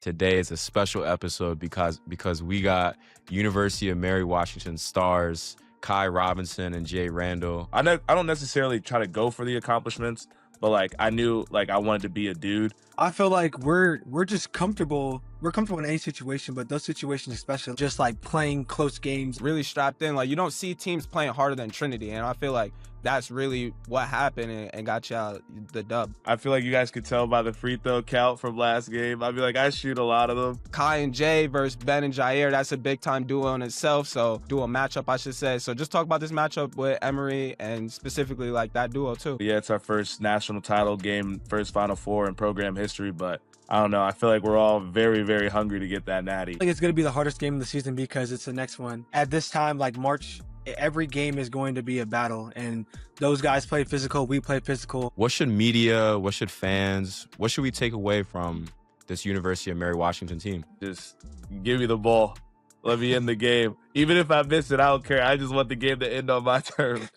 Today is a special episode because we got University of Mary Washington stars Kye Robinson and Randall. I don't necessarily try to go for the accomplishments, but like I knew like I wanted to be a dude. I feel like we're just comfortable. We're comfortable in any situation, but those situations, especially just like playing close games, really strapped in. Like, you don't see teams playing harder than Trinity, and I feel like that's really what happened and got y'all the dub. I feel like you guys could tell by the free throw count from last game. I'd be like, I shoot a lot of them. Kye and Jay versus Ben and Jair, that's a big time duo in itself. So duo matchup, I should say. So just talk about this matchup with Emory and specifically like that duo too. Yeah, it's our first national title game, first Final Four in program history, but I don't know. I feel like we're all very, very hungry to get that natty. I think it's going to be the hardest game of the season because it's the next one. At this time, like March, every game is going to be a battle, and those guys play physical, we play physical. What should media, what should fans, what should we take away from this University of Mary Washington team? Just give me the ball. Let me end the game. Even if I miss it, I don't care. I just want the game to end on my terms.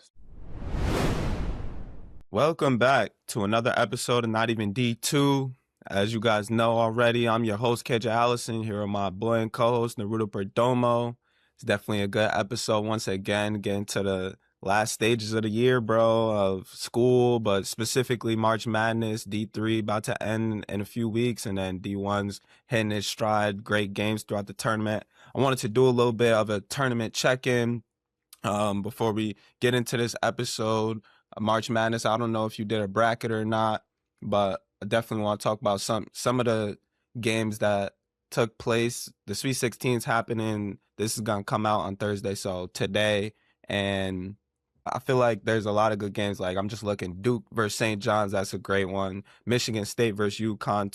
Welcome back to another episode of Not Even D2. As you guys know already, I'm your host, KJ Allison, here with my boy and co-host, Naruto Perdomo. It's definitely a good episode once again, getting to the last stages of the year, bro, of school, but specifically March Madness, D3 about to end in a few weeks, and then D1's hitting its stride, great games throughout the tournament. I wanted to do a little bit of a tournament check-in before we get into this episode. March Madness, I don't know if you did a bracket or not, but I definitely want to talk about some of the games that took place. The Sweet 16's happening. This is going to come out on Thursday, so today. And I feel like there's a lot of good games. Like, I'm just looking. Duke versus St. John's, that's a great one. Michigan State versus UConn,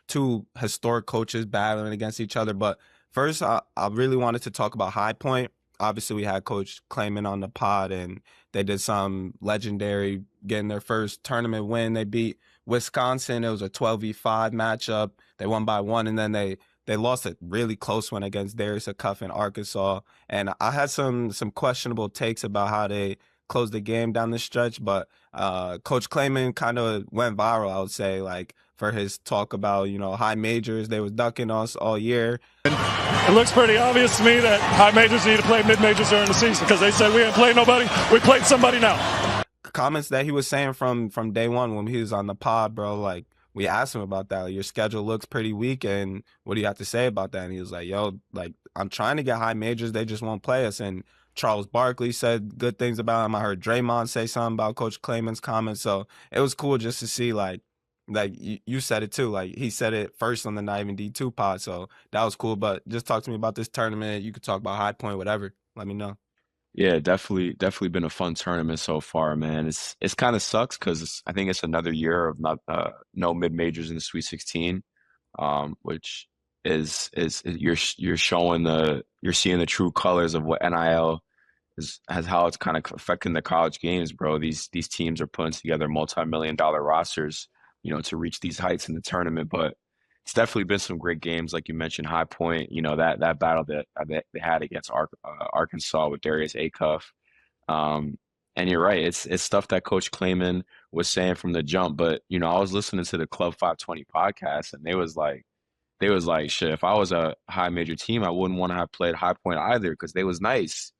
two historic coaches battling against each other. But first, I really wanted to talk about High Point. Obviously, we had Coach Klayman on the pod, and they did some legendary, getting their first tournament win. They beat Wisconsin. It was a 12v5 matchup. They won by one, and then they lost a really close one against Darius Cuff in Arkansas. And I had some questionable takes about how they closed the game down the stretch, but Coach Klayman kind of went viral, I would say, like, for his talk about, high majors. They was ducking us all year. It looks pretty obvious to me that high majors need to play mid-majors during the season because they said we ain't played nobody. We played somebody now. Comments that he was saying from day one when he was on the pod, bro, like, we asked him about that. Like, your schedule looks pretty weak, and what do you have to say about that? And he was like, yo, like, I'm trying to get high majors. They just won't play us. And Charles Barkley said good things about him. I heard Draymond say something about Coach Klayman's comments. So it was cool just to see, like you said it too. Like, he said it first on the Not Even D2 pod. So that was cool. But just talk to me about this tournament. You could talk about High Point, whatever. Let me know. Yeah, definitely been a fun tournament so far, man. It's kind of sucks because I think it's another year of no mid majors in the Sweet 16, which is you're seeing the true colors of what NIL has, how it's kind of affecting the college games, bro. These teams are putting together multi-million-dollar rosters, to reach these heights in the tournament, but it's definitely been some great games, like you mentioned, High Point. That battle that they had against Arkansas with Darius Cuff. And you're right, it's stuff that Coach Klayman was saying from the jump. But I was listening to the Club 520 podcast, and they was like, shit, if I was a high major team, I wouldn't want to have played High Point either because they was nice.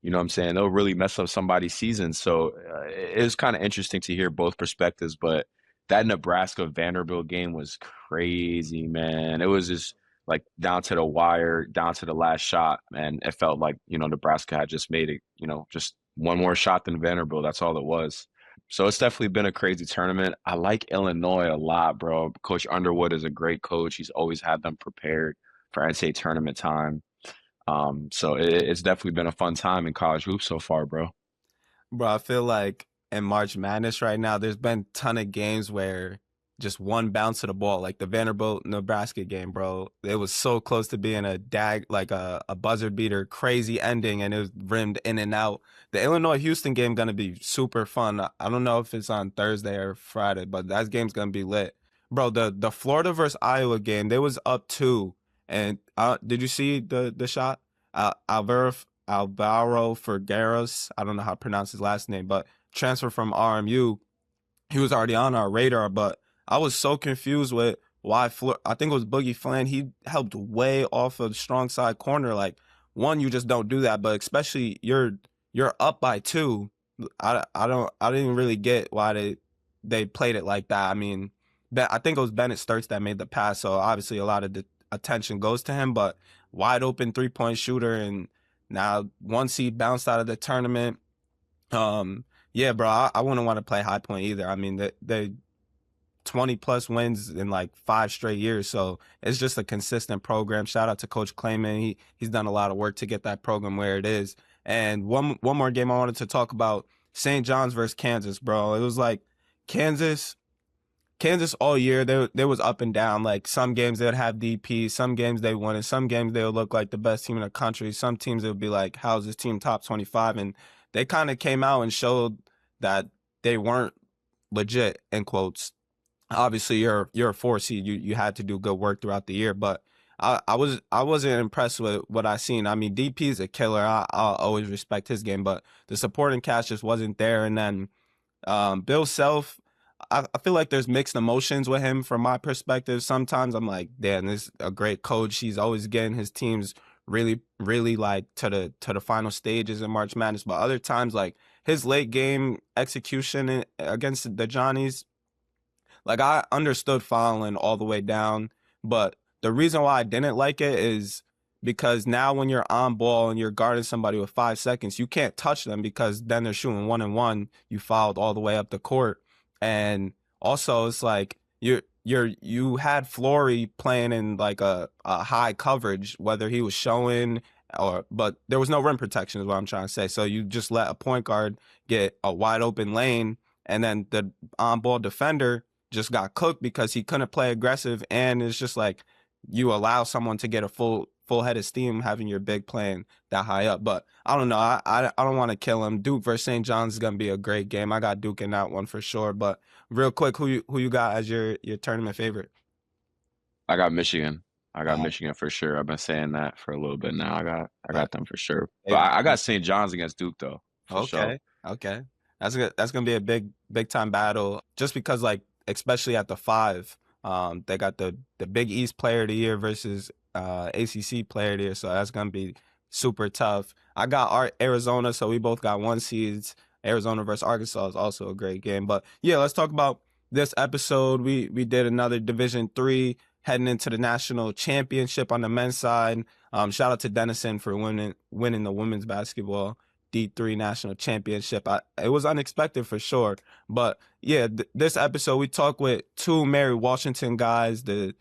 You know what I'm saying? They'll really mess up somebody's season. So it was kind of interesting to hear both perspectives, but that Nebraska Vanderbilt game was crazy, man. It was just like down to the wire, down to the last shot, and it felt like, Nebraska had just made it, just one more shot than Vanderbilt. That's all it was. So it's definitely been a crazy tournament. I like Illinois a lot, bro. Coach Underwood is a great coach. He's always had them prepared for NCAA tournament time. So it's definitely been a fun time in college hoops so far, bro. Bro, I feel like in March Madness right now, there's been a ton of games where just one bounce of the ball, like the Vanderbilt-Nebraska game, bro. It was so close to being a buzzer beater, crazy ending, and it was rimmed in and out. The Illinois-Houston game going to be super fun. I don't know if it's on Thursday or Friday, but that game's going to be lit. Bro, the Florida versus Iowa game, they was up 2. And did you see the shot? Alvaro Figueroa, I don't know how to pronounce his last name, but transfer from RMU. He was already on our radar, but I was so confused with why I think it was Boogie Flan. He helped way off of the strong side corner. Like, one, you just don't do that, but especially you're up by 2. I didn't really get why they played it like that. I mean, I think it was Bennett Sturts that made the pass, so obviously a lot of the attention goes to him, but wide open 3-point shooter, and now 1 seed bounced out of the tournament. Yeah, bro, I wouldn't want to play High Point either. I mean, they 20 plus wins in like 5 straight years. So it's just a consistent program. Shout out to Coach Clayman. He's done a lot of work to get that program where it is. And one more game I wanted to talk about, St. John's versus Kansas, bro. It was like Kansas all year, they was up and down. Like, some games they would have DP, some games they won, and some games they would look like the best team in the country. Some teams it would be like, how's this team top 25? And they kind of came out and showed that they weren't legit, in quotes. Obviously, you're a 4 seed. You had to do good work throughout the year, but I wasn't impressed with what I seen. I mean, DP is a killer. I'll always respect his game, but the supporting cast just wasn't there. And then Bill Self, I feel like there's mixed emotions with him from my perspective. Sometimes I'm like, damn, this is a great coach. He's always getting his teams really, really like to the final stages in March Madness. But other times, like, his late game execution against the Johnnies, like, I understood fouling all the way down, but the reason why I didn't like it is because now when you're on ball and you're guarding somebody with 5 seconds, you can't touch them because then they're shooting 1-and-1. You fouled all the way up the court. And also, it's like you had Flory playing in like a high coverage, whether he was showing but there was no rim protection is what I'm trying to say. So you just let a point guard get a wide open lane, and then the on ball defender just got cooked because he couldn't play aggressive. And it's just like, you allow someone to get a full head of steam having your big playing that high up. But I don't know. I don't want to kill him. Duke versus St. John's is gonna be a great game. I got Duke in that one for sure. But real quick, who you got as your tournament favorite? I got Michigan. I got Uh, Michigan for sure. I've been saying that for a little bit now. I got them for sure. But Hey, I got St. John's against Duke though, for sure. okay. That's good. That's gonna be a big time battle. Just because, like, especially at the 5, they got the Big East Player of the Year versus ACC Player of the Year, so that's gonna be super tough. I got Arizona, so we both got 1 seeds. Arizona versus Arkansas is also a great game. But yeah, let's talk about this episode. We did another Division 3 heading into the national championship on the men's side. Shout out to Denison for winning the women's basketball D3 national championship. It was unexpected for sure. But yeah, this episode we talk with 2 Mary Washington guys. The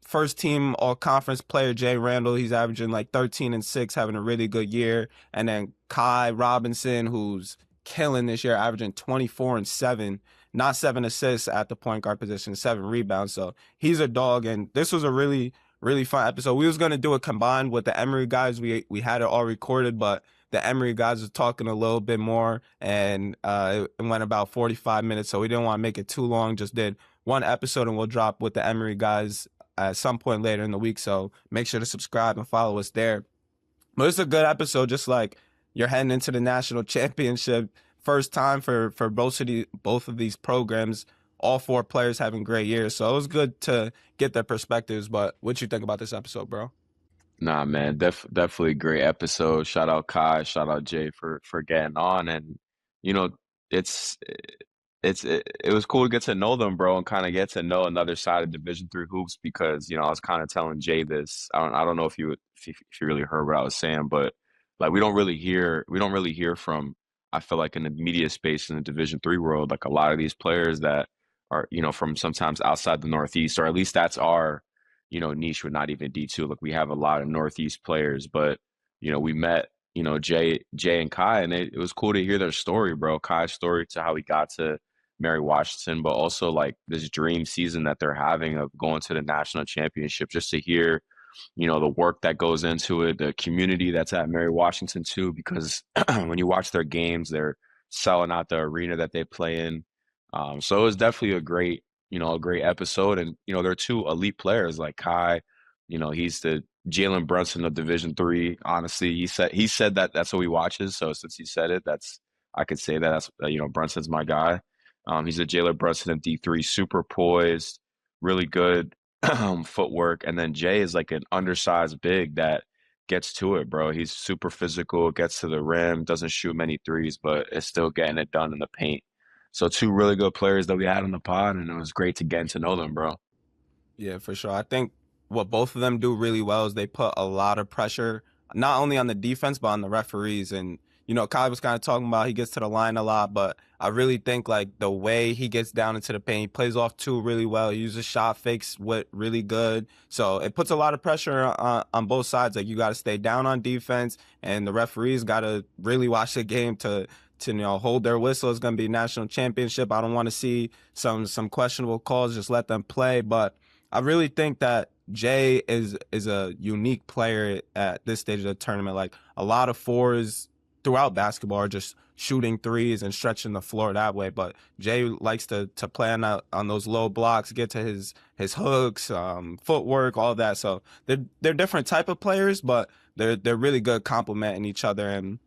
first team all conference player, Jay Randall, he's averaging like 13 and 6, having a really good year. And then Kye Robinson, who's killing this year, averaging 24 and 7, not 7 assists at the point guard position, 7 rebounds. So he's a dog. And this was a really, really fun episode. We was going to do it combined with the Emory guys. We had it all recorded, but the Emory guys were talking a little bit more, and it went about 45 minutes, so we didn't want to make it too long. Just did 1 episode, and we'll drop with the Emory guys at some point later in the week, so make sure to subscribe and follow us there. But it's a good episode, just like you're heading into the national championship. First time for both of these programs, all 4 players having great years, so it was good to get their perspectives. But what you think about this episode, bro? Nah, man, definitely a great episode. Shout out Kai, shout out Jay for getting on, and you know, it's it was cool to get to know them, bro, and kind of get to know another side of Division 3 hoops because I was kind of telling Jay this. I don't know if you really heard what I was saying, but like we don't really hear from, I feel like, in the media space in the Division 3 world, like a lot of these players that are from sometimes outside the Northeast, or at least that's our niche with not even D2. Like, we have a lot of Northeast players, but we met Jay and Kai, and it was cool to hear their story, bro. Kai's story to how he got to Mary Washington, but also like this dream season that they're having of going to the national championship. Just to hear the work that goes into it, the community that's at Mary Washington too, because when you watch their games, they're selling out the arena that they play in. So it was definitely a great episode. And, there are 2 elite players like Kai, he's the Jalen Brunson of Division 3. Honestly, he said that that's what he watches. So since he said it, I could say that's, Brunson's my guy. He's a Jalen Brunson of D3, super poised, really good, footwork. And then Jay is like an undersized big that gets to it, bro. He's super physical, gets to the rim, doesn't shoot many threes, but is still getting it done in the paint. So two really good players that we had on the pod, and it was great to get to know them, bro. Yeah, for sure. I think what both of them do really well is they put a lot of pressure, not only on the defense, but on the referees. And, Kai was kind of talking about he gets to the line a lot, but I really think like the way he gets down into the paint, he plays off two really well. He uses shot fakes with really good. So it puts a lot of pressure on both sides. Like you got to stay down on defense, and the referees got to really watch the game to hold their whistle. It's going to be national championship. I don't want to see some questionable calls. Just let them play. But I really think that Jay is a unique player at this stage of the tournament. Like a lot of fours throughout basketball are just shooting threes and stretching the floor that way. But Jay likes to play on those low blocks, get to his hooks, footwork, all that. So they're different type of players, but they're really good complementing each other, and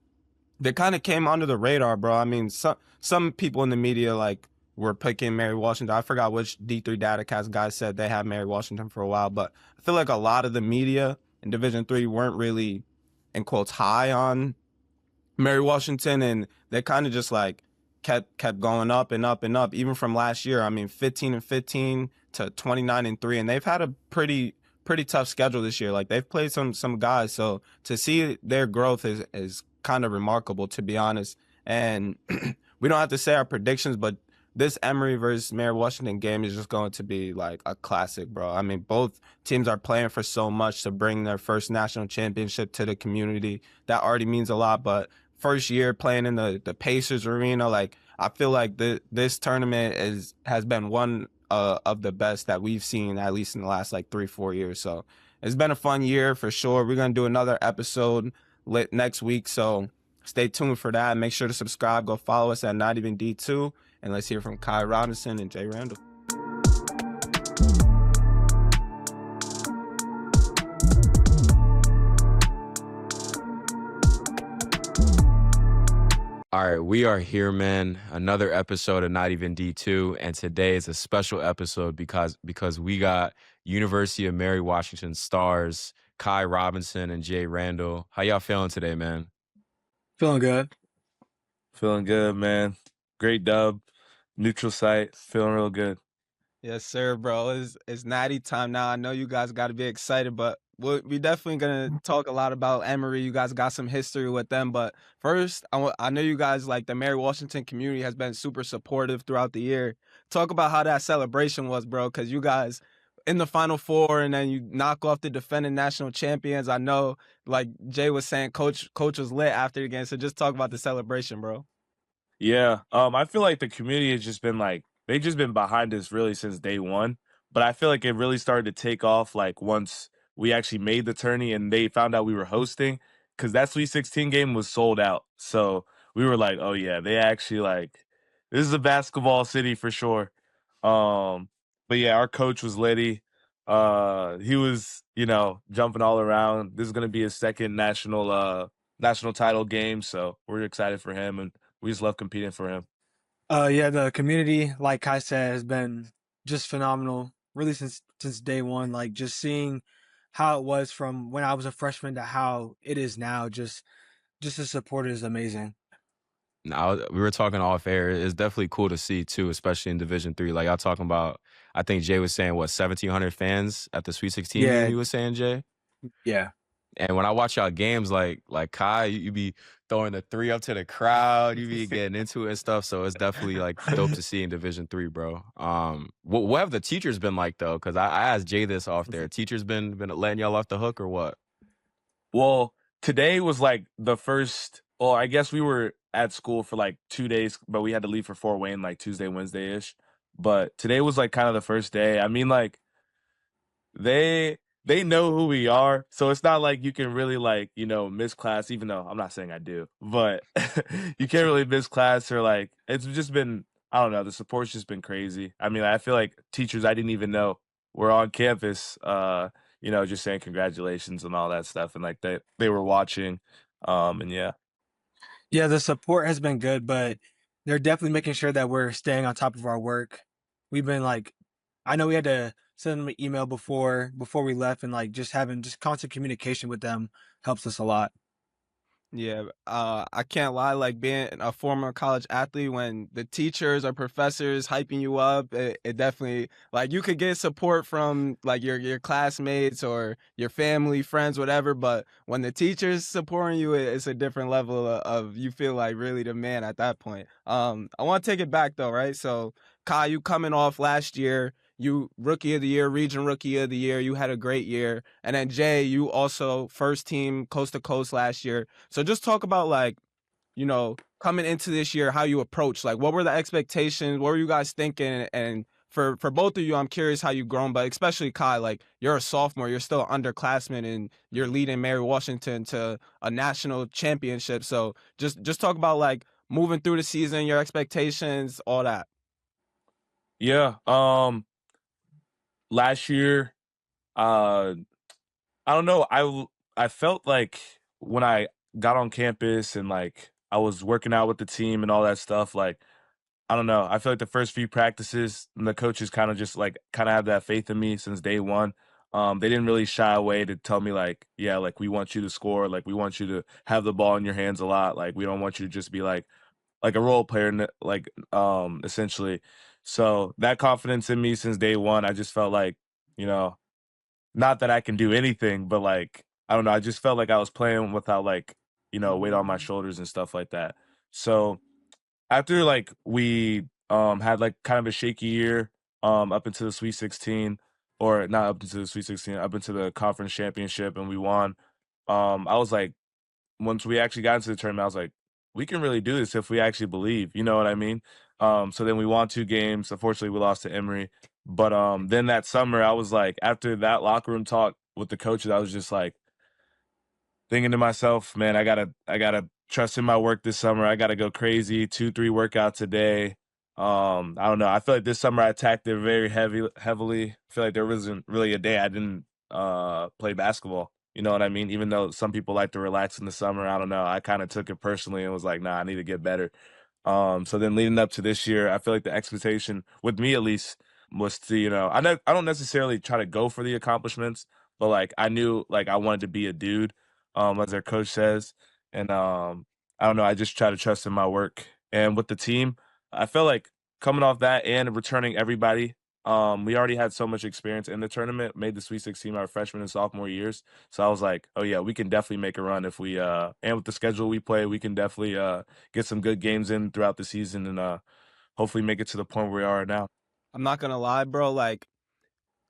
they kind of came under the radar, bro. I mean, some people in the media were picking Mary Washington. I forgot which D3 Datacast guy said they had Mary Washington for a while, but I feel like a lot of the media in Division III weren't really, in quotes, high on Mary Washington, and they kind of just kept going up and up and up, even from last year. I mean, 15-15 to 29-3, and they've had a pretty tough schedule this year. Like they've played some guys, so to see their growth is kind of remarkable, to be honest. And we don't have to say our predictions, but this Emory versus Mary Washington game is just going to be like a classic, bro. I mean, both teams are playing for so much to bring their first national championship to the community. That already means a lot, but first year playing in the Pacers arena, like I feel like this tournament has been one of the best that we've seen, at least in the last 3-4 years. So it's been a fun year for sure. We're going to do another episode next week, so stay tuned for that. Make sure to subscribe. Go follow us at Not Even D2. And let's hear from Kye Robinson and Jay Randall. All right, we are here, man. Another episode of Not Even D2, and today is a special episode because we got University of Mary Washington stars Kye Robinson and Jay Randall. How y'all feeling today, man? Feeling good. Feeling good, man. Great dub. Neutral site. Feeling real good. Yes, sir, bro. It's natty time now. I know you guys got to be excited, but we definitely going to talk a lot about Emory. You guys got some history with them. But first, I know you guys, the Mary Washington community has been super supportive throughout the year. Talk about how that celebration was, bro, because you guys in the Final Four and then you knock off the defending national champions. I know, like Jay was saying, coach was lit after the game. So just talk about the celebration, bro. Yeah. I feel like the community has just been they've just been behind us really since day one. But I feel like it really started to take off once we actually made the tourney and they found out we were hosting, because that Sweet 16 game was sold out. So we were like, oh yeah, they actually this is a basketball city for sure. But yeah, our coach was litty. He was, jumping all around. This is gonna be his second national title game, so we're excited for him, and we just love competing for him. Yeah, the community, like Kai said, has been just phenomenal, really since day one. Like just seeing how it was from when I was a freshman to how it is now, just the support is amazing. Now we were talking off air. It's definitely cool to see too, especially in Division III. Like y'all talking about, I think Jay was saying 1,700 fans at the Sweet 16 Yeah. game. He was saying, Jay. Yeah. And when I watch y'all games, like Kye, you be throwing the three up to the crowd, you be getting into it and stuff. So it's definitely dope to see in Division III, bro. What have the teachers been like though? Because I asked Jay this off there. Teachers been letting y'all off the hook or what? Well, today was the first. Well, I guess we were at school for 2 days, but we had to leave for Fort Wayne Tuesday, Wednesday ish. But today was kind of the first day. I mean, they know who we are, so it's not like you can really miss class, even though I'm not saying I do, but you can't really miss class or it's just been, I don't know, the support's just been crazy. I mean, I feel like teachers I didn't even know were on campus, just saying congratulations and all that stuff, and they were watching, and yeah. Yeah, the support has been good, but they're definitely making sure that we're staying on top of our work. We've been I know we had to sending them an email before we left, and like just having just constant communication with them helps us a lot. Yeah, I can't lie. Like being a former college athlete, when the teachers or professors hyping you up, it definitely like you could get support from like your classmates or your family, friends, whatever. But when the teachers supporting you, it's a different level of you feel like really the man at that point. I want to take it back though, right? So, Kye, you coming off last year. You rookie of the year, region rookie of the year. You had a great year. And then Jay, you also first team coast to coast last year. So just talk about like, coming into this year, how you approach, like what were the expectations? What were you guys thinking? And for both of you, I'm curious how you've grown, but especially Kye, like you're a sophomore, you're still an underclassman and you're leading Mary Washington to a national championship. So just talk about like moving through the season, your expectations, all that. Yeah. Last year, I don't know. I felt like when I got on campus and like I was working out with the team and all that stuff, like I don't know. I feel like the first few practices, the coaches kind of just like kind of have that faith in me since day one. They didn't really shy away to tell me like, yeah, like we want you to score, like we want you to have the ball in your hands a lot, like we don't want you to just be like a role player, like essentially. So that confidence in me since day one, I just felt like, you know, not that I can do anything, but like I don't know, I just felt like I was playing without like, weight on my shoulders and stuff like that. So after like we had like kind of a shaky year up into the Sweet 16, or not up into the Sweet 16, up into the conference championship, and we won. I was like, once we actually got into the tournament, I was like, we can really do this if we actually believe, you know what I mean? So then we won 2 games. Unfortunately, we lost to Emory. But then that summer, I was like, after that locker room talk with the coaches, I was just like thinking to myself, man, I gotta trust in my work this summer. I gotta go crazy, 2-3 workouts a day. I don't know. I feel like this summer I attacked it very heavily. I feel like there wasn't really a day I didn't play basketball. You know what I mean? Even though some people like to relax in the summer, I don't know. I kind of took it personally and was like, nah, I need to get better. So then leading up to this year, I feel like the expectation, with me at least, was to, I don't necessarily try to go for the accomplishments, but like I knew like I wanted to be a dude, as their coach says. And I don't know, I just try to trust in my work. And with the team, I felt like coming off that and returning everybody, we already had so much experience in the tournament, made the Sweet 16 our freshman and sophomore years. So I was like, oh yeah, we can definitely make a run if we and with the schedule we play, we can definitely get some good games in throughout the season and hopefully make it to the point where we are now. I'm not gonna lie, bro. Like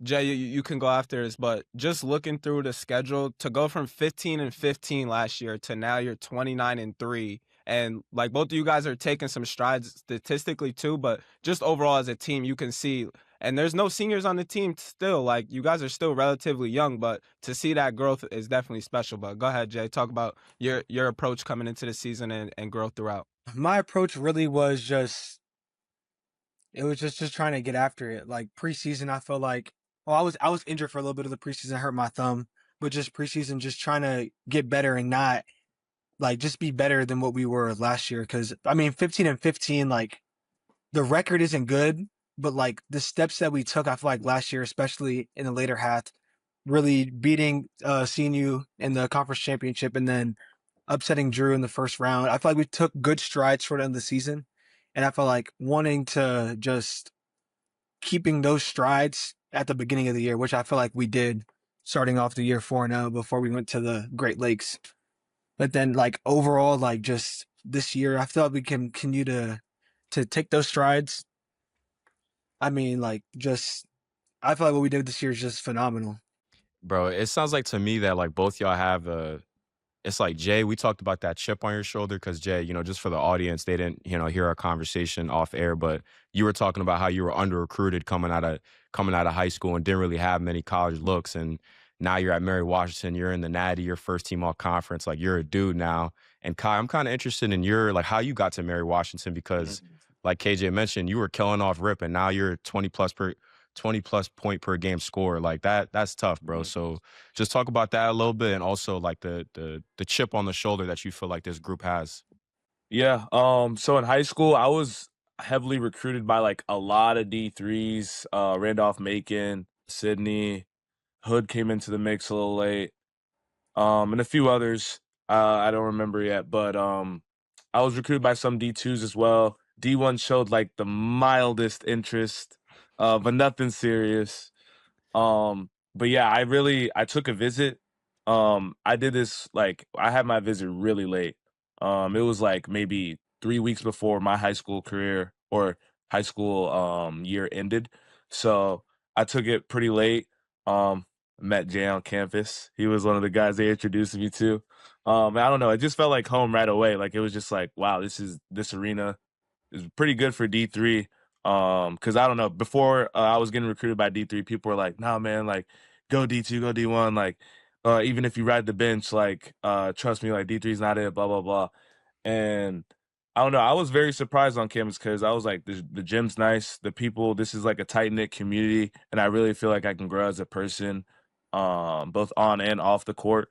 Jay, you can go after this, but just looking through the schedule to go from 15-15 last year to now you're 29-3, and like both of you guys are taking some strides statistically too, but just overall as a team, you can see, and there's no seniors on the team still. Like you guys are still relatively young, but to see that growth is definitely special. But go ahead, Jay, talk about your approach coming into the season and growth throughout. My approach really was just trying to get after it. Like preseason, I felt like I was injured for a little bit of the preseason, I hurt my thumb, but just preseason, just trying to get better and not like just be better than what we were last year. Because I mean, 15-15, like the record isn't good, but like the steps that we took, I feel like last year, especially in the later half, really beating CNU in the conference championship and then upsetting Drew in the first round. I feel like we took good strides toward the end of the season, and I feel like wanting to just keeping those strides at the beginning of the year, which I feel like we did, starting off the year 4-0 before we went to the Great Lakes. But then, like overall, like just this year, I feel like we can continue to take those strides. I mean, like just I feel like what we did this year is just phenomenal. Bro, it sounds like to me that like both y'all have it's like Jay, we talked about that chip on your shoulder because Jay, just for the audience, they didn't, hear our conversation off air, but you were talking about how you were under recruited coming out of high school and didn't really have many college looks. And now you're at Mary Washington, you're in the Natty, you're first team all conference, like you're a dude now. And Kye, I'm kind of interested in your like how you got to Mary Washington because like KJ mentioned, you were killing off rip and now you're 20 plus point per game score. Like that's tough, bro. So just talk about that a little bit and also like the chip on the shoulder that you feel like this group has. Yeah. So in high school, I was heavily recruited by like a lot of D3s, Randolph Macon, Sydney, Hood came into the mix a little late, and a few others I don't remember yet. But I was recruited by some D2s as well. D1 showed like the mildest interest, but nothing serious. But yeah, I took a visit. I did this like I had my visit really late. It was like maybe 3 weeks before my high school career or high school year ended. So I took it pretty late. Met Jay on campus. He was one of the guys they introduced me to. I don't know. It just felt like home right away. Like it was just like, wow, this arena is pretty good for D3. Because I don't know, before I was getting recruited by D3, people were like, "Nah, man, like go D2, go D1, like even if you ride the bench, like trust me, like D3 is not it, blah blah blah." And I don't know, I was very surprised on campus because I was like, the gym's nice, the people, this is like a tight knit community, and I really feel like I can grow as a person, both on and off the court.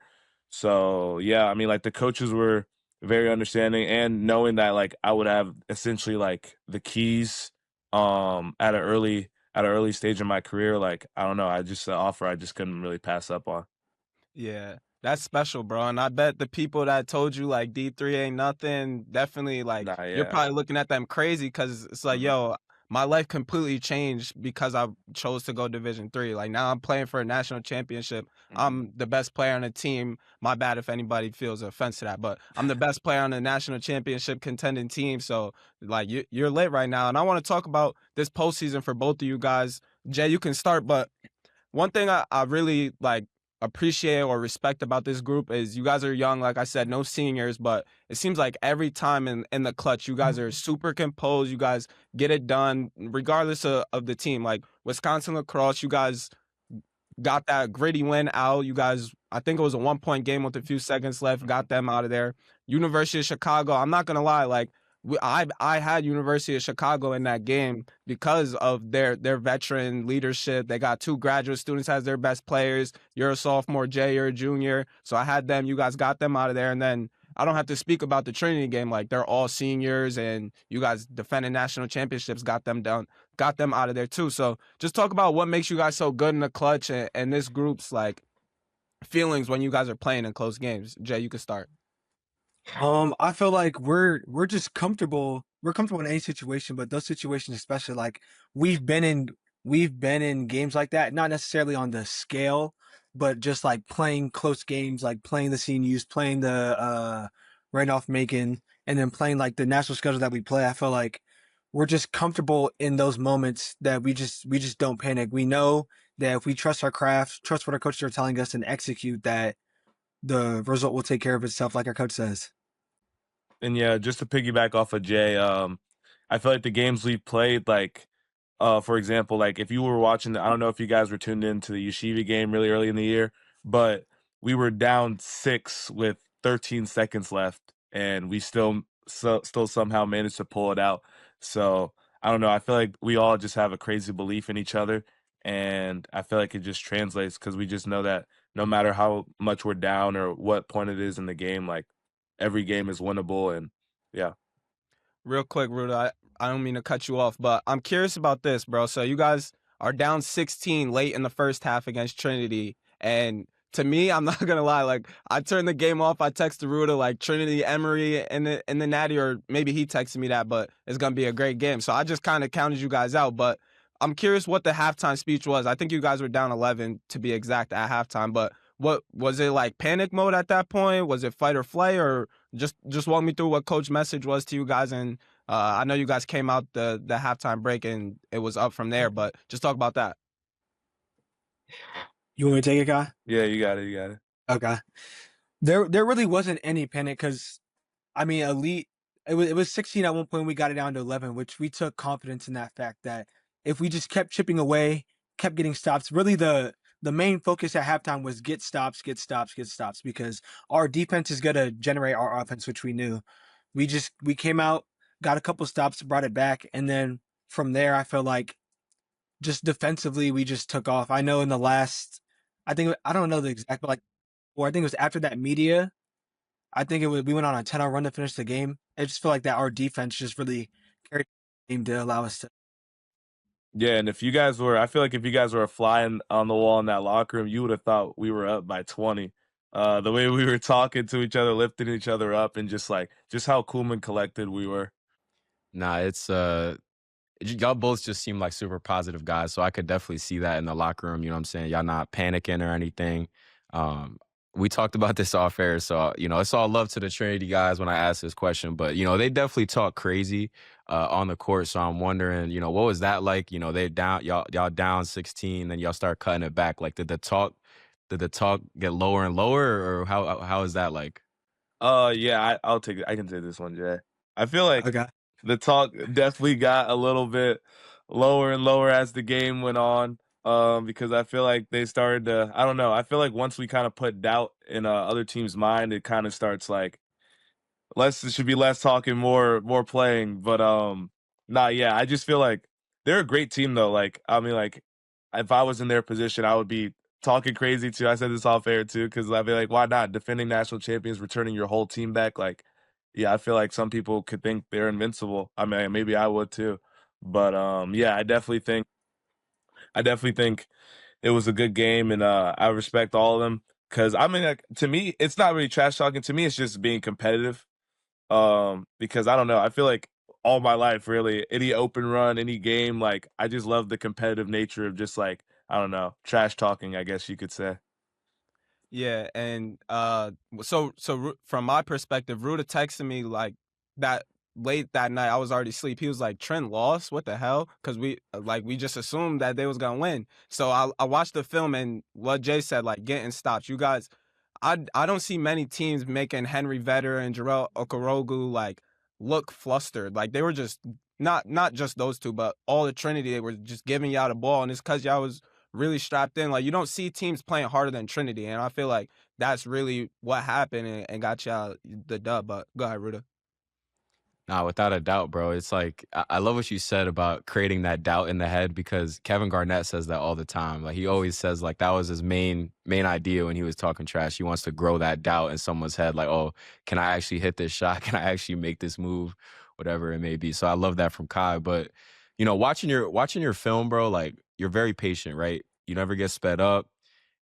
So yeah, I mean, like the coaches were very understanding, and knowing that like I would have essentially like the keys at an early stage in my career, like I don't know, I just offer I just couldn't really pass up on. Yeah, that's special, bro. And I bet the people that told you like D3 ain't nothing, definitely like Nah, you're yeah. probably looking at them crazy because it's like, Mhm. yo, my life completely changed because I chose to go Division 3. Like now I'm playing for a national championship. Mhm. I'm the best player on the team. My bad if anybody feels offense to that, but I'm the best player on the national championship contending team. So like you're lit right now. And I want to talk about this postseason for both of you guys. Jay, you can start, but one thing I really like appreciate or respect about this group is you guys are young, like I said, no seniors, but it seems like every time in the clutch, you guys are super composed. You guys get it done regardless of the team. Like Wisconsin lacrosse, you guys got that gritty win out. You guys, I think it was a 1 point game with a few seconds left, Mhm. got them out of there. University of Chicago, I'm not gonna lie, like I had University of Chicago in that game because of their veteran leadership. They got 2 graduate students as their best players. You're a sophomore, Jay, you're a junior. So I had them. You guys got them out of there. And then I don't have to speak about the Trinity game. Like they're all seniors and you guys defending national championships, got them done, got them out of there too. So just talk about what makes you guys so good in the clutch and this group's like feelings when you guys are playing in close games. Jay, you can start. I feel like we're just comfortable. We're comfortable in any situation, but those situations, especially like we've been in we've been in games like that, not necessarily on the scale, but just like playing close games, like playing the CNUs, playing the Randolph Macon, and then playing like the national schedule that we play. I feel like we're just comfortable in those moments that we just don't panic. We know that if we trust our craft, trust what our coaches are telling us, and execute that, the result will take care of itself, like our coach says. And yeah, just to piggyback off of Jay, I feel like the games we've played, like, for example, like if you were watching, I don't know if you guys were tuned into the Yeshiva game really early in the year, but we were down 6 with 13 seconds left, and we still somehow managed to pull it out. So I don't know. I feel like we all just have a crazy belief in each other, and I feel like it just translates because we just know that no matter how much we're down or what point it is in the game, like every game is winnable, and yeah. Real quick, Ruda, I don't mean to cut you off, but I'm curious about this, bro. So you guys are down 16 late in the first half against Trinity. And to me, I'm not gonna lie, like I turned the game off. I texted Ruda like Trinity, Emory, and the Natty, or maybe he texted me that, but it's gonna be a great game. So I just kind of counted you guys out. But I'm curious what the halftime speech was. I think you guys were down 11 to be exact at halftime, but what was it like panic mode at that point? Was it fight or flight, or just walk me through what coach message was to you guys? And I know you guys came out the halftime break and it was up from there, but just talk about that. You want me to take it, Kai? Yeah, you got it, you got it. Okay. There really wasn't any panic because I mean, Elite. It was 16 at one point. We got it down to 11, which we took confidence in that fact that if we just kept chipping away, kept getting stops. Really, the main focus at halftime was get stops, get stops, get stops, because our defense is gonna generate our offense, which we knew. We came out, got a couple stops, brought it back, and then from there, I feel like just defensively, we just took off. I know in the last, I don't know the exact, but like, or I think it was after that media. I think we went on a 10-0 run to finish the game. I just feel like that our defense just really carried the game to allow us to. Yeah, and if you guys were, I feel like if you guys were a fly on the wall in that locker room, you would have thought we were up by 20. The way we were talking to each other, lifting each other up, and just how cool and collected we were. Nah, it's y'all both just seem like super positive guys, so I could definitely see that in the locker room. You know what I'm saying? Y'all not panicking or anything. Um, we talked about this off air, so it's all love to the Trinity guys when I asked this question, but they definitely talk crazy on the court. So I'm wondering, what was that like? They down y'all down 16, then y'all start cutting it back. Like, did the talk get lower and lower, or how is that like? Yeah, I'll take it. I can take this one, Jay. I feel like Okay. the talk definitely got a little bit lower and lower as the game went on. Because I feel like they started to, I don't know. I feel like once we kind of put doubt in other teams' mind, it kind of starts like less. It should be less talking, more playing. But nah, yeah. I just feel like they're a great team though. Like I mean, like if I was in their position, I would be talking crazy too. I said this off air too because I'd be like, why not? Defending national champions, returning your whole team back. Like, yeah, I feel like some people could think they're invincible. I mean, maybe I would too. But yeah, I definitely think it was a good game, and I respect all of them because I mean, like, to me, it's not really trash talking. To me, it's just being competitive. Because I don't know, I feel like all my life, really, any open run, any game, like I just love the competitive nature of just like I don't know, trash talking, I guess you could say. Yeah, and from my perspective, Ruda texted me like that late that night. I was already asleep. He was like, "Trent lost. What the hell?" Because we just assumed that they was gonna win. So I watched the film and what Jay said, like getting stopped. You guys, I don't see many teams making Henry Vetter and Jarrell Okorogu like look flustered. Like they were just not just those two, but all the Trinity. They were just giving y'all the ball, and it's because y'all was really strapped in. Like you don't see teams playing harder than Trinity, and I feel like that's really what happened and got y'all the dub. But go ahead, Ruda. Nah, without a doubt, bro. It's like I love what you said about creating that doubt in the head because Kevin Garnett says that all the time. Like he always says like that was his main idea when he was talking trash. He wants to grow that doubt in someone's head, like, oh, can I actually hit this shot? Can I actually make this move? Whatever it may be. So I love that from Kai. But watching your film, bro, like you're very patient, right? You never get sped up.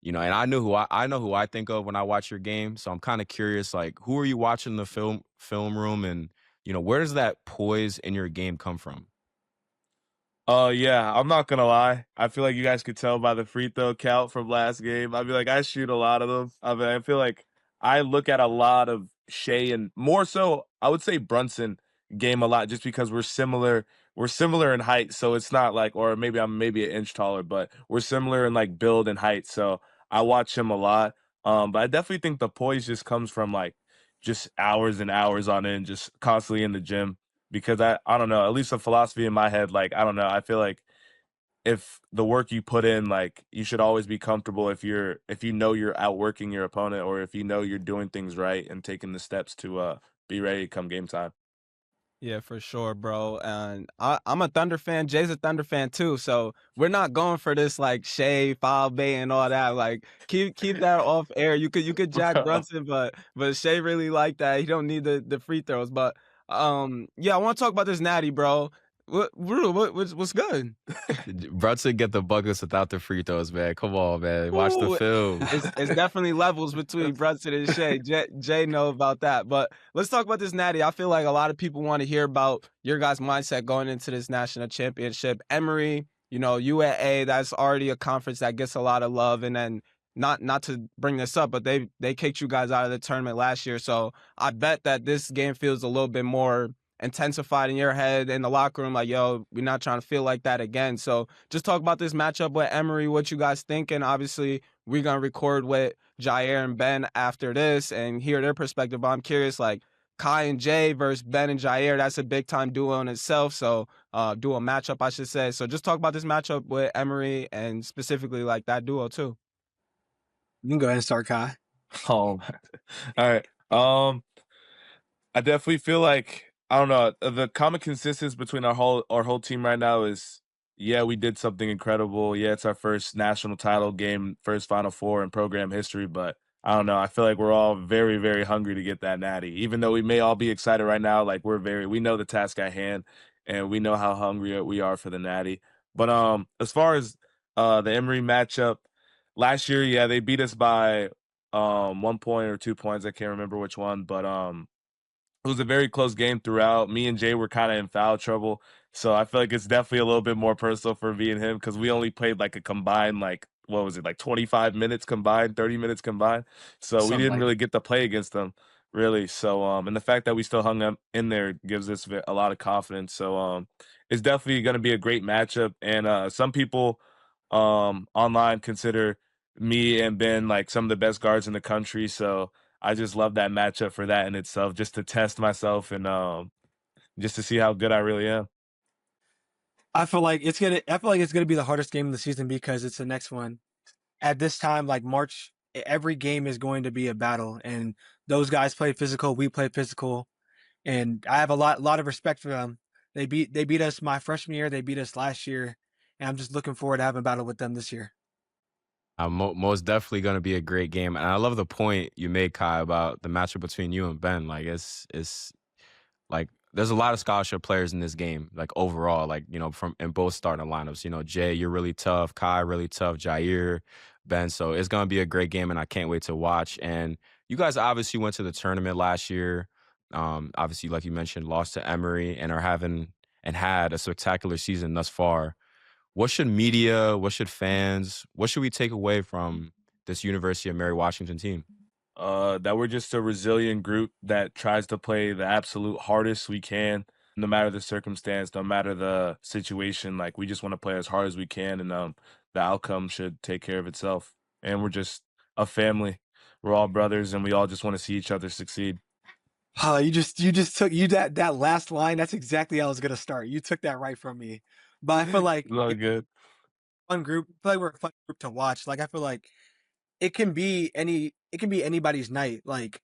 And I know who I think of when I watch your game. So I'm kind of curious, like, who are you watching in the film room and where does that poise in your game come from? Yeah, I'm not gonna lie. I feel like you guys could tell by the free throw count from last game. I feel like I shoot a lot of them. I mean, I feel like I look at a lot of Shea and more so, I would say Brunson game a lot just because we're similar. We're similar in height, so it's not like, or maybe I'm maybe an inch taller, but we're similar in like build and height. So I watch him a lot. But I definitely think the poise just comes from like just hours and hours on end, just constantly in the gym because I don't know, at least a philosophy in my head, like, I don't know, I feel like if the work you put in, like, you should always be comfortable if you know you're outworking your opponent or if you know you're doing things right and taking the steps to be ready come game time. Yeah, for sure, bro. And I'm a Thunder fan. Jay's a Thunder fan too. So we're not going for this like Shea, foul bait, and all that. Like keep that off air. You could Jack Brunson, but Shea really like that. He don't need the free throws. But yeah, I want to talk about this natty, bro. What's good? Brunson get the buckets without the free throws, man. Come on, man. Watch the Ooh, film. it's definitely levels between Brunson and Shea. Jay know about that. But let's talk about this natty. I feel like a lot of people want to hear about your guys' mindset going into this national championship. Emory, UAA, that's already a conference that gets a lot of love. And then not to bring this up, but they kicked you guys out of the tournament last year. So I bet that this game feels a little bit more intensified in your head in the locker room, like, yo, we're not trying to feel like that again. So just talk about this matchup with Emory, what you guys think, and obviously we're gonna record with Jair and Ben after this and hear their perspective. But I'm curious, like Kai and Jay versus Ben and Jair, that's a big time duo in itself. So duo matchup, I should say. So just talk about this matchup with Emory and specifically like that duo too. You can go ahead and start, Kai. All right. I definitely feel like I don't know, the common consistency between our whole team right now is yeah, we did something incredible. Yeah, it's our first national title game, first Final Four in program history, but I don't know. I feel like we're all very, very hungry to get that natty. Even though we may all be excited right now, like we know the task at hand and we know how hungry we are for the natty. But as far as the Emory matchup, last year, yeah, they beat us by 1 point or 2 points. I can't remember which one, but it was a very close game throughout. Me and Jay were kind of in foul trouble, so I feel like it's definitely a little bit more personal for me and him because we only played like a combined, like, what was it, like 25 minutes combined, 30 minutes combined. So we Something didn't like really get to play against them, really. So and the fact that we still hung up in there gives us a lot of confidence. So it's definitely going to be a great matchup. And some people online consider me and Ben like some of the best guards in the country. So I just love that matchup for that in itself, just to test myself and just to see how good I really am. I feel like it's gonna be the hardest game of the season because it's the next one. At this time, like March, every game is going to be a battle, and those guys play physical. We play physical, and I have a lot of respect for them. They beat us my freshman year. They beat us last year, and I'm just looking forward to having a battle with them this year. Most definitely going to be a great game, and I love the point you made, Kai, about the matchup between you and Ben. Like it's like there's a lot of scholarship players in this game. Like overall, like from in both starting lineups. Jay, you're really tough. Kai, really tough. Jair, Ben. So it's going to be a great game, and I can't wait to watch. And you guys obviously went to the tournament last year. Obviously, like you mentioned, lost to Emory and are having and had a spectacular season thus far. What should media, what should fans, what should we take away from this University of Mary Washington team? That we're just a resilient group that tries to play the absolute hardest we can, no matter the circumstance, no matter the situation. Like we just want to play as hard as we can, and the outcome should take care of itself. And we're just a family. We're all brothers, and we all just want to see each other succeed. You just took that last line. That's exactly how I was gonna start. You took that right from me. But I feel like All good. fun group. I feel like we're a fun group to watch. Like I feel like it can be anybody's night. Like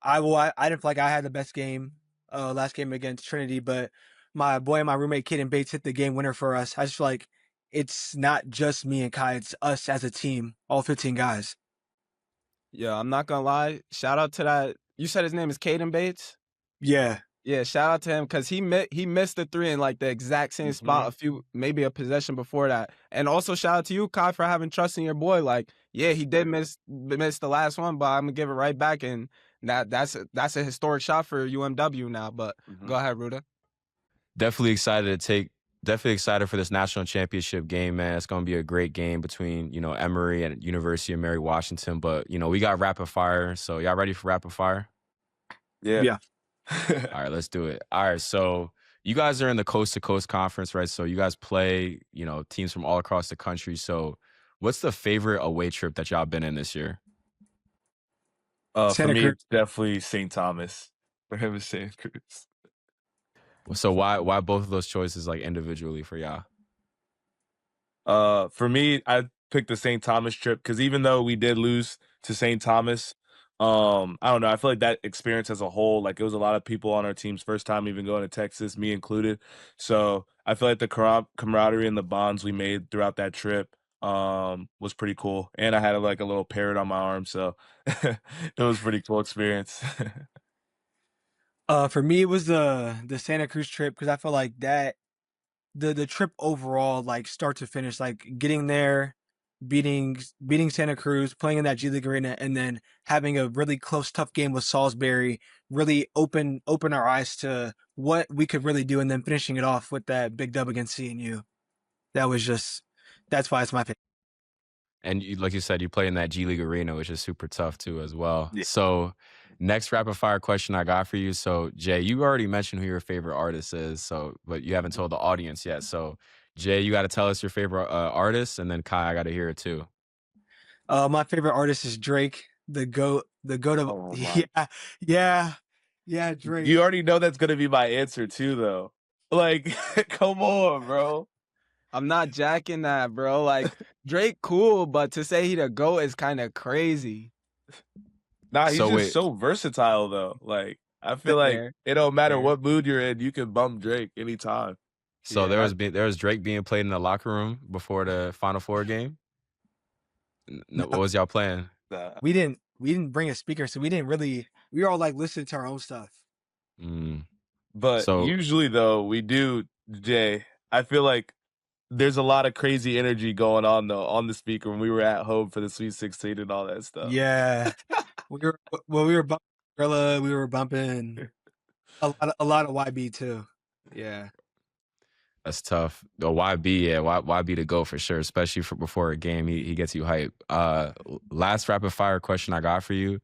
I didn't feel like I had the best game last game against Trinity, but my boy and my roommate Kaden Bates hit the game winner for us. I just feel like it's not just me and Kai, it's us as a team, all 15 guys. Yeah, I'm not gonna lie. Shout out to that. You said his name is Caden Bates? Yeah. Yeah, shout out to him because he missed the three in like the exact same spot maybe a possession before that. And also shout out to you, Kai, for having trust in your boy. Like, yeah, he did miss the last one, but I'm gonna give it right back. And that's a historic shot for UMW now. But go ahead, Ruda. Definitely excited for this national championship game, man. It's going to be a great game between, Emory and University of Mary Washington. But, we got rapid fire. So y'all ready for rapid fire? Yeah. All right, let's do it. All right, so you guys are in the Coast to Coast Conference, right? So you guys play, teams from all across the country. So what's the favorite away trip that y'all been in this year? For Santa me, Cruz. it's definitely St. Thomas. For him, it's St. Cruz. So why both of those choices like individually for y'all? For me, I picked the St. Thomas trip because even though we did lose to St. Thomas, I don't know. I feel like that experience as a whole, like it was a lot of people on our team's first time even going to Texas, me included. So I feel like the camaraderie and the bonds we made throughout that trip was pretty cool. And I had like a little parrot on my arm, so it was a pretty cool experience. For me, it was the Santa Cruz trip because I feel like that the trip overall, like start to finish, like getting there, beating Santa Cruz, playing in that G League arena, and then having a really close, tough game with Salisbury, really open our eyes to what we could really do, and then finishing it off with that big dub against CNU. That's why it's my favorite. And like you said, you play in that G League arena, which is super tough too as well. Yeah. So next rapid fire question I got for you. So Jay, you already mentioned who your favorite artist is, but you haven't told the audience yet. So Jay, you got to tell us your favorite artist, and then Kai, I got to hear it too. My favorite artist is Drake, the goat of Oh, my. yeah, Drake. You already know that's gonna be my answer too, though. Like, come on, bro. I'm not jacking that, bro. Like Drake, cool, but to say he the GOAT is kind of crazy. Nah, he's So just wait. so versatile, though. Like, I feel like Fair. it don't matter Fair. what mood you're in, you can bump Drake anytime. So Yeah, there was Drake being played in the locker room before the Final Four game. No, what was y'all playing? We didn't bring a speaker, so we were all like listening to our own stuff. But So usually, though, we do, Jay. I feel like there's a lot of crazy energy going on though on the speaker when we were at home for the Sweet 16 and all that stuff. Yeah, we were bumping Gorilla, we were bumping a lot of YB too. Yeah. That's tough. The YB, yeah, YB to go for sure, especially for before a game. He gets you hype. Last rapid fire question I got for you.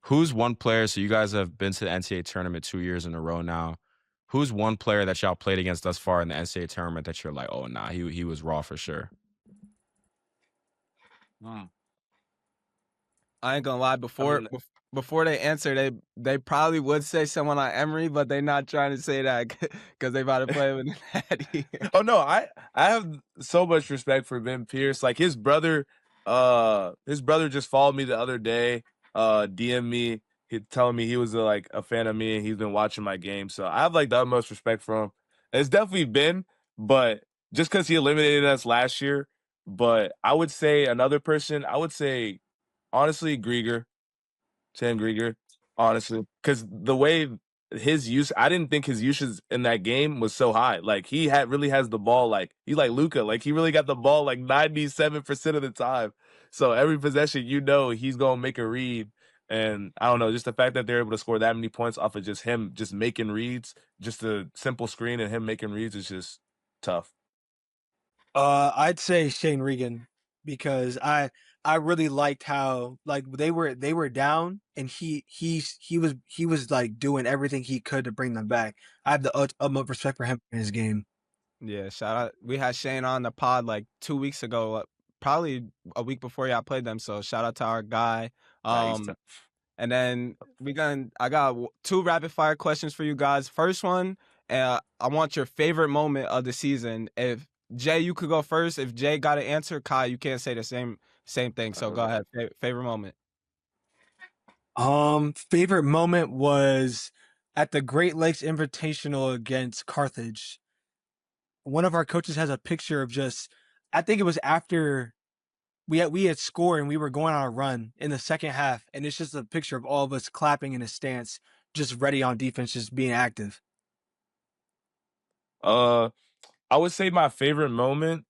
Who's one player? So you guys have been to the NCAA tournament 2 years in a row now. Who's one player that y'all played against thus far in the NCAA tournament that you're like, oh nah, he was raw for sure? I ain't gonna lie. Before they answer, they probably would say someone like Emory, but they not trying to say that because they about to play with Natty. Oh no, I have so much respect for Ben Pierce. Like his brother just followed me the other day, DM me, telling me he was a fan of me and he's been watching my game. So I have like the utmost respect for him. It's definitely been, but just because he eliminated us last year. But I would say another person, honestly, Sam Grieger, honestly, because the way his use, I didn't think his usage in that game was so high. Like he really has the ball, like he's like Luka, like he really got the ball like 97% of the time. So every possession, he's gonna make a read, and I don't know, just the fact that they're able to score that many points off of just him just making reads, just a simple screen and him making reads is just tough. I'd say Shane Regan because I really liked how like they were down and he was like doing everything he could to bring them back. I have the utmost respect for him in his game. Yeah, shout out. We had Shane on the pod like 2 weeks ago, probably a week before y'all played them. So shout out to our guy. And then I got 2 rapid fire questions for you guys. First one, I want your favorite moment of the season. If Jay, you could go first. If Jay got an answer, Kai, you can't say the same thing. So go ahead. Favorite moment. Favorite moment was at the Great Lakes Invitational against Carthage. One of our coaches has a picture of I think it was after we had scored and we were going on a run in the second half, and it's just a picture of all of us clapping in a stance, just ready on defense, just being active. I would say my favorite moment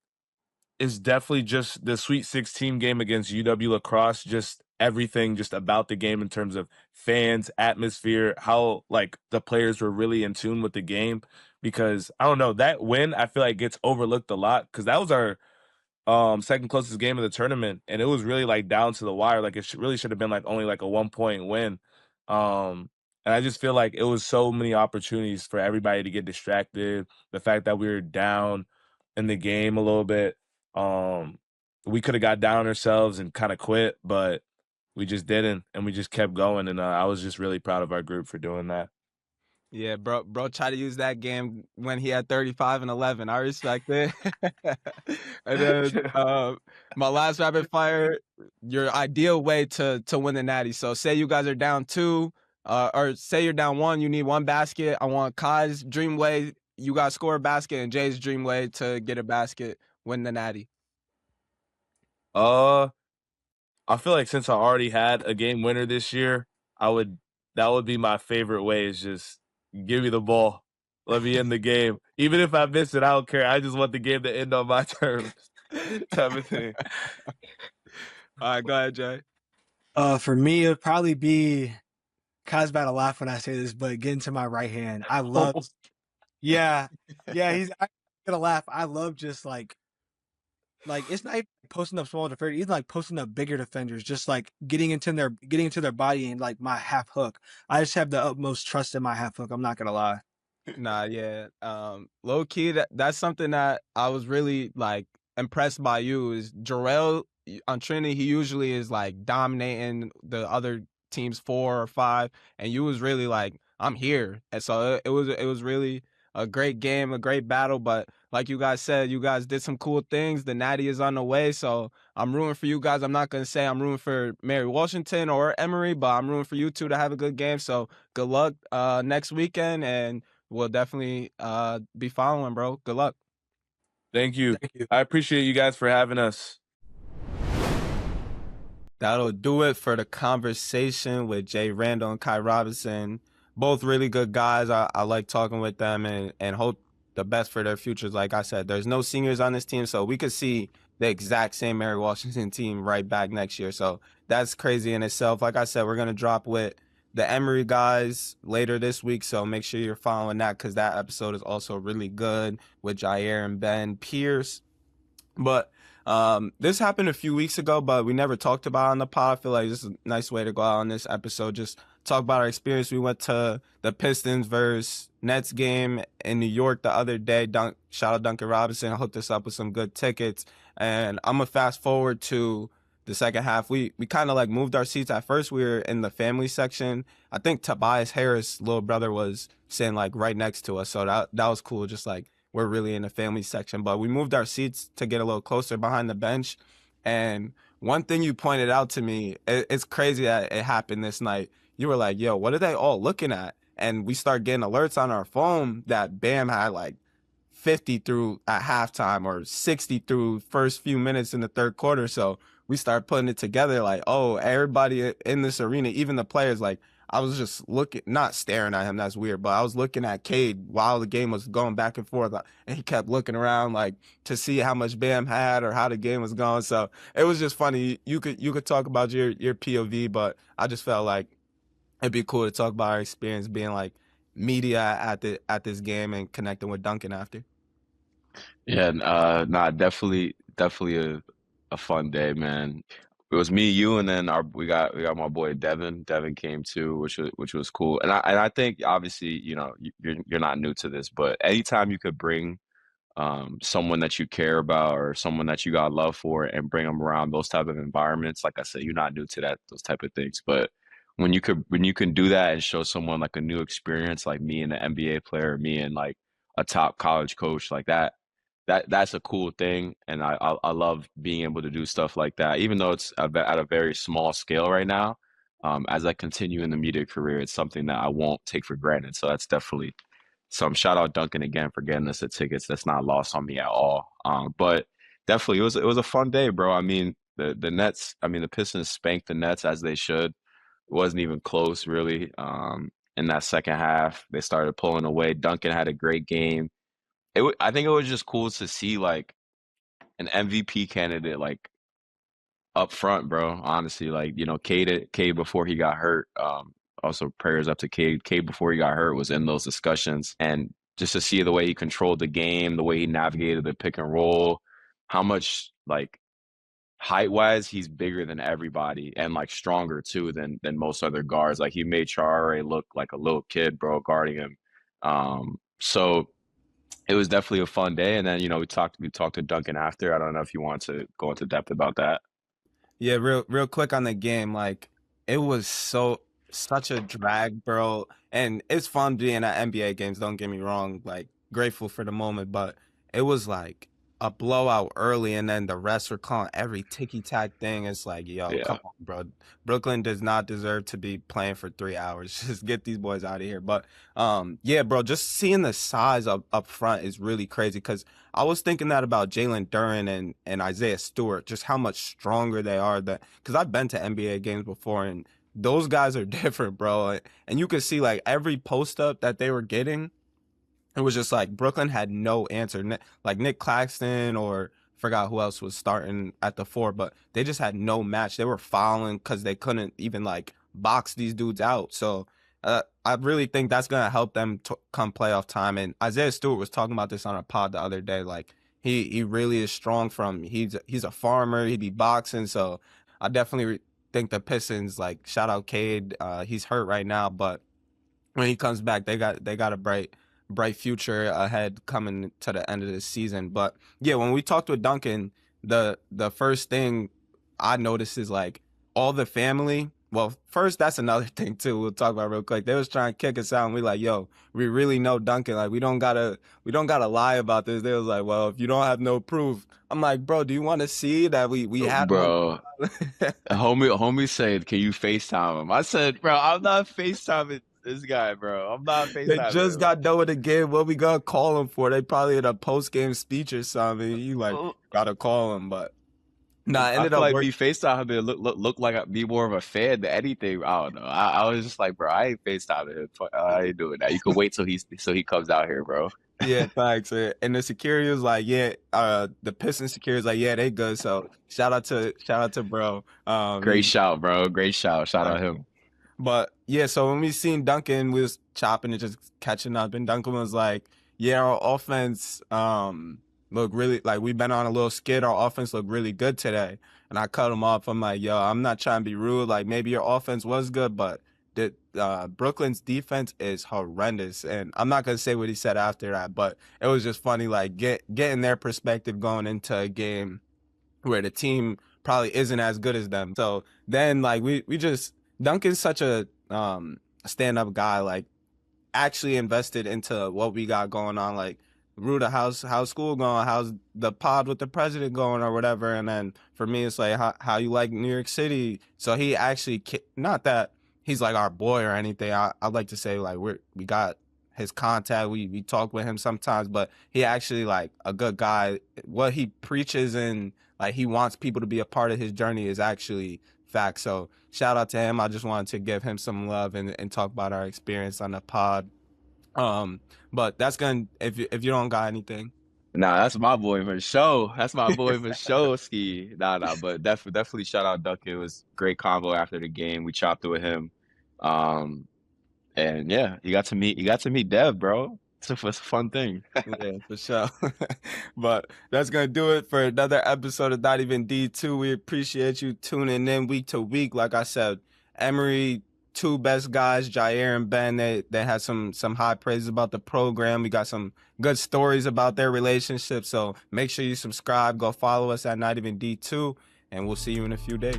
is definitely just the Sweet 16 game against UW Lacrosse. Just everything just about the game in terms of fans, atmosphere, how like the players were really in tune with the game. Because I don't know, that win I feel like gets overlooked a lot because that was our second closest game of the tournament, and it was really like down to the wire. Like it really should have been like only like a 1-point win. And I just feel like it was so many opportunities for everybody to get distracted. The fact that we were down in the game a little bit, we could have got down ourselves and kind of quit, but we just didn't, and we just kept going. And I was just really proud of our group for doing that. Yeah, bro tried to use that game when he had 35 and 11. I respect it. And then my last rapid fire, your ideal way to win the Natty. So say you guys are down 2, or say you're down 1, you need 1 basket. I want Kai's dream way, you guys score a basket, and Jay's dream way to get a basket, win the Natty. I feel like since I already had a game winner this year, that would be my favorite way, is just give me the ball. Let me end the game. Even if I miss it, I don't care. I just want the game to end on my terms. Type of thing. All right, go ahead, Jay. For me, it would probably be Kai's about to laugh when I say this, but get into my right hand. I love Yeah, he's gonna laugh. I love just like it's not even posting up small defenders, he's like posting up bigger defenders, just like getting into their body and like my half hook. I just have the utmost trust in my half hook. I'm not gonna lie. Nah, yeah. Low key, that's something that I was really like impressed by you is Jarrell on Trinity. He usually is like dominating the other teams 4 or 5, and you was really like, I'm here. And so it was really a great game, a great battle. But like you guys said, you guys did some cool things. The Natty is on the way, so I'm rooting for you guys. I'm not gonna say I'm rooting for Mary Washington or Emory, but I'm rooting for you two to have a good game. So good luck next weekend, and we'll definitely be following, bro. Good luck. Thank you. I appreciate you guys for having us. That'll do it for the conversation with Jay Randall and Kye Robinson. Both really good guys. I like talking with them and hope the best for their futures. Like I said, there's no seniors on this team, so we could see the exact same Mary Washington team right back next year. So that's crazy in itself. Like I said, we're gonna drop with the Emory guys later this week, so make sure you're following that because that episode is also really good with Jair and Ben Pierce. But this happened a few weeks ago, but we never talked about it on the pod. I feel like this is a nice way to go out on this episode. Just talk about our experience. We went to the Pistons versus Nets game in New York the other day. Shout out Duncan Robinson. Hooked us up with some good tickets. And I'm going to fast forward to the second half. We kind of like moved our seats. At first, we were in the family section. I think Tobias Harris' little brother was sitting like right next to us. So that was cool. Just like, we're really in the family section, but we moved our seats to get a little closer behind the bench. And one thing you pointed out to me, it's crazy that it happened this night. You were like, yo, what are they all looking at? And we start getting alerts on our phone that Bam had like 50 through at halftime or 60 through first few minutes in the third quarter. So we start putting it together like, oh, everybody in this arena, even the players, like, I was just looking, not staring at him, that's weird, but I was looking at Cade while the game was going back and forth, and he kept looking around like to see how much Bam had or how the game was going. So it was just funny. You could talk about your POV, but I just felt like it'd be cool to talk about our experience being like media at this game and connecting with Duncan after. Yeah, nah, definitely a fun day, man. It was me, you, and then we got my boy Devin. Devin came too, which was cool. And I think obviously, you know, you're not new to this, but anytime you could bring someone that you care about or someone that you got love for and bring them around those type of environments, like I said, you're not new to those type of things. But when you can do that and show someone like a new experience, like me and an NBA player, me and like a top college coach, like that's a cool thing, and I love being able to do stuff like that, even though it's at a very small scale right now. As I continue in the media career, it's something that I won't take for granted. So that's definitely some shout out Duncan again for getting us the tickets. That's not lost on me at all. But definitely it was a fun day, bro. I mean the Nets, I mean the Pistons spanked the Nets as they should. It wasn't even close really. In that second half, they started pulling away. Duncan had a great game. I think it was just cool to see like an MVP candidate like up front, bro. Honestly, like you know, Cade before he got hurt. Also prayers up to Cade. Cade before he got hurt was in those discussions, and just to see the way he controlled the game, the way he navigated the pick and roll, how much like height wise he's bigger than everybody and like stronger too than most other guards. Like he made Chare look like a little kid, bro, guarding him. So it was definitely a fun day. And then, you know, we talked to Duncan after. I don't know if you want to go into depth about that. Yeah, real quick on the game, like it was such a drag, bro. And it's fun being at NBA games, don't get me wrong, like grateful for the moment, but it was like a blowout early and then the refs were calling every ticky-tack thing. It's like, yo, Yeah. come on, bro. Brooklyn does not deserve to be playing for 3 hours. Just get these boys out of here. But yeah, bro, just seeing the size up front is really crazy because I was thinking that about Jalen Duren and Isaiah Stewart, just how much stronger they are. That because I've been to NBA games before, and those guys are different, bro. And you could see like every post up that they were getting, it was just like Brooklyn had no answer. Like Nick Claxton or forgot who else was starting at the four, but they just had no match. They were fouling because they couldn't even like box these dudes out. So I really think that's gonna help them come playoff time. And Isaiah Stewart was talking about this on a pod the other day. Like he really is strong. He's a farmer. He be boxing. So I definitely think the Pistons, like shout out Cade. He's hurt right now, but when he comes back, they got a bright future ahead coming to the end of the season. But yeah, when we talked with Duncan, the first thing I noticed is like all the family. Well, first, that's another thing too. We'll talk about real quick. They was trying to kick us out, and we like, yo, we really know Duncan. Like, we don't gotta lie about this. They was like, well, if you don't have no proof, I'm like, bro, do you want to see that we had Bro, homie said, can you FaceTime him? I said, bro, I'm not FaceTiming this guy, bro. I'm not They FaceTiming just him. got done with the game. What we gonna call him for? They probably in a post game speech or something. You like gotta call him, but nah, I I ended feel up like working. me FaceTime him look like I'd be more of a fan than anything. I don't know. I was just like, bro, I ain't FaceTiming him. I ain't doing that. You can wait till he comes out here, bro. Yeah, thanks. And the security was like, yeah, the Pistons security was like, yeah, they good. So shout out to bro. Great shout, bro. Great shout. Shout out him. But yeah, so when we seen Duncan, we was chopping and just catching up, and Duncan was like, yeah, our offense look really, like, we've been on a little skid. Our offense looked really good today. And I cut him off. I'm like, yo, I'm not trying to be rude. Like, maybe your offense was good, but Brooklyn's defense is horrendous. And I'm not gonna say what he said after that, but it was just funny, like getting their perspective going into a game where the team probably isn't as good as them. So then, like, we just, Duncan's such a stand-up guy, like, actually invested into what we got going on. Like, Ruda, how's school going? How's the pod with the president going, or whatever? And then for me, it's like, how you like New York City? So he actually, not that he's like our boy or anything. I'd like to say, like, we got his contact. We talk with him sometimes, but he actually, like, a good guy. What he preaches and, like, he wants people to be a part of his journey is actually fact. So shout out to him. I just wanted to give him some love and talk about our experience on the pod. But that's gonna, if you don't got anything. Nah, that's my boy for sure. That's my boy for sure, Ski. Nah, but definitely shout out Duncan. It was great convo after the game. We chopped it with him. And yeah, you got to meet Dev, bro. It's a fun thing. Yeah, for sure. But that's going to do it for another episode of Not Even D2. We appreciate you tuning in week to week. Like I said, Emory, two best guys, Jair and Ben, they had some high praises about the program. We got some good stories about their relationship. So make sure you subscribe. Go follow us at Not Even D2. And we'll see you in a few days.